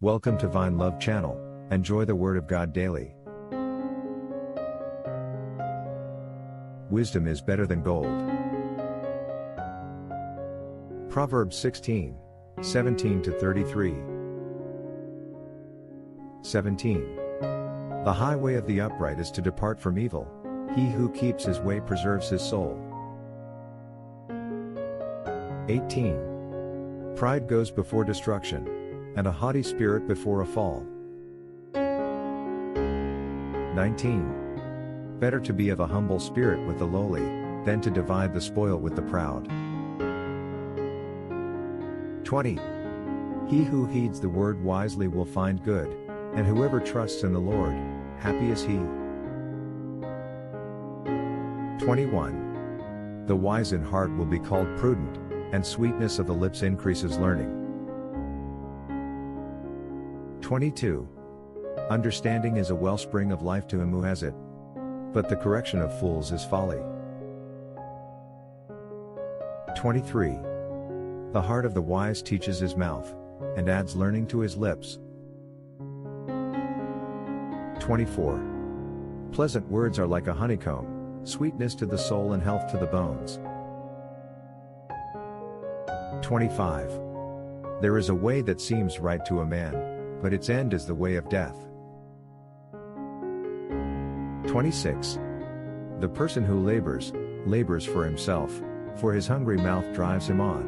Welcome to Vine Love Channel. Enjoy the Word of God daily. Wisdom is better than gold. Proverbs 16, 17-33. 17. The highway of the upright is to depart from evil. He who keeps his way preserves his soul. 18. Pride goes before destruction, and a haughty spirit before a fall. 19. Better to be of a humble spirit with the lowly, than to divide the spoil with the proud. 20. He who heeds the word wisely will find good, and whoever trusts in the Lord, happy is he. 21. The wise in heart will be called prudent, and sweetness of the lips increases learning. 22. Understanding is a wellspring of life to him who has it, but the correction of fools is folly. 23. The heart of the wise teaches his mouth, and adds learning to his lips. 24. Pleasant words are like a honeycomb, sweetness to the soul and health to the bones. 25. There is a way that seems right to a man, but its end is the way of death. 26. The person who labors for himself, for his hungry mouth drives him on.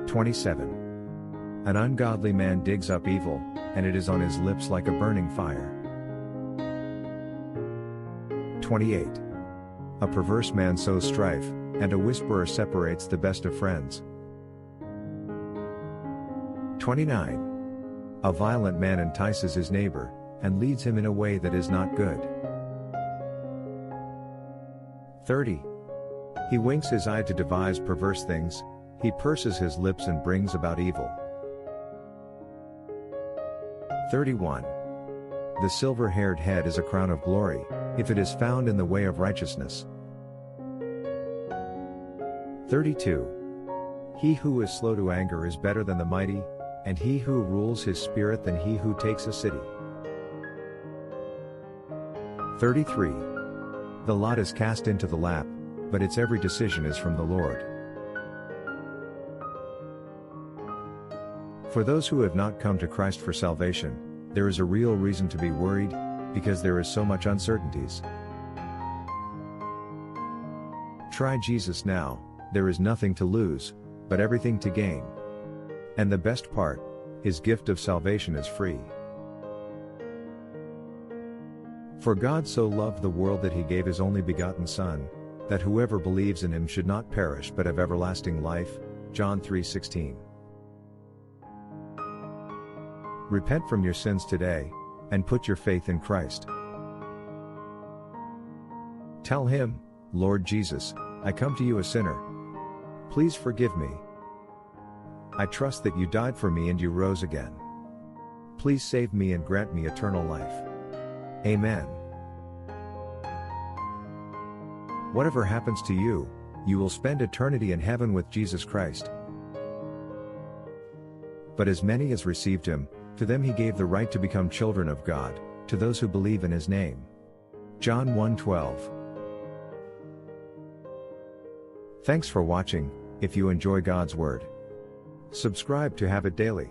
27. An ungodly man digs up evil, and it is on his lips like a burning fire. 28. A perverse man sows strife, and a whisperer separates the best of friends. 29. A violent man entices his neighbor, and leads him in a way that is not good. 30. He winks his eye to devise perverse things, he purses his lips and brings about evil. 31. The silver-haired head is a crown of glory, if it is found in the way of righteousness. 32. He who is slow to anger is better than the mighty, and he who rules his spirit than he who takes a city. 33. The lot is cast into the lap, but its every decision is from the Lord. For those who have not come to Christ for salvation, there is a real reason to be worried, because there is so much uncertainties. Try Jesus now. There is nothing to lose, but everything to gain. And the best part, his gift of salvation is free. For God so loved the world that he gave his only begotten Son, that whoever believes in him should not perish but have everlasting life. John 3:16. Repent from your sins today, and put your faith in Christ. Tell him, Lord Jesus, I come to you a sinner. Please forgive me. I trust that you died for me and you rose again. Please save me and grant me eternal life. Amen. Whatever happens to you, you will spend eternity in heaven with Jesus Christ. But as many as received him, to them he gave the right to become children of God, to those who believe in his name. John 1:12. Thanks for watching. If you enjoy God's Word, subscribe to have it daily.